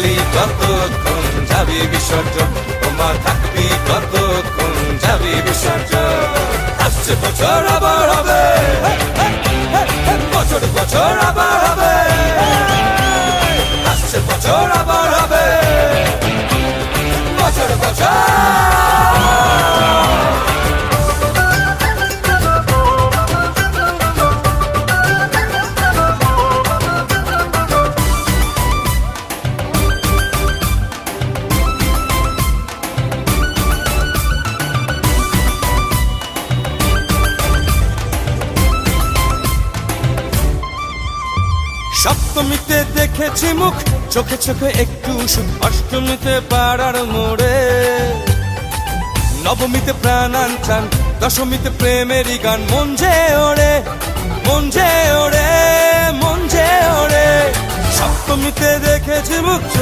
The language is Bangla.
থাকলি কতক্ষণ যাবি বিসর্জন, ওমা থাকবি কতক্ষণ যাবি বিসর্জন। আসছে বছর আবার হবে, বছর বছর আবার হবে, আসছে বছর আবার হবে, বছর বছর। সপ্তমীতে দেখেছি মুখ, চোখে চোখে একটু সুখ, অষ্টমীতে পাড়ার মোড়ে, নবমীতে প্রাণান চান, দশমীতে প্রেমেরই গান, মন যে ওড়ে, মন যে ওড়ে, মন যে ওড়ে। সপ্তমীতে দেখেছি মুখ।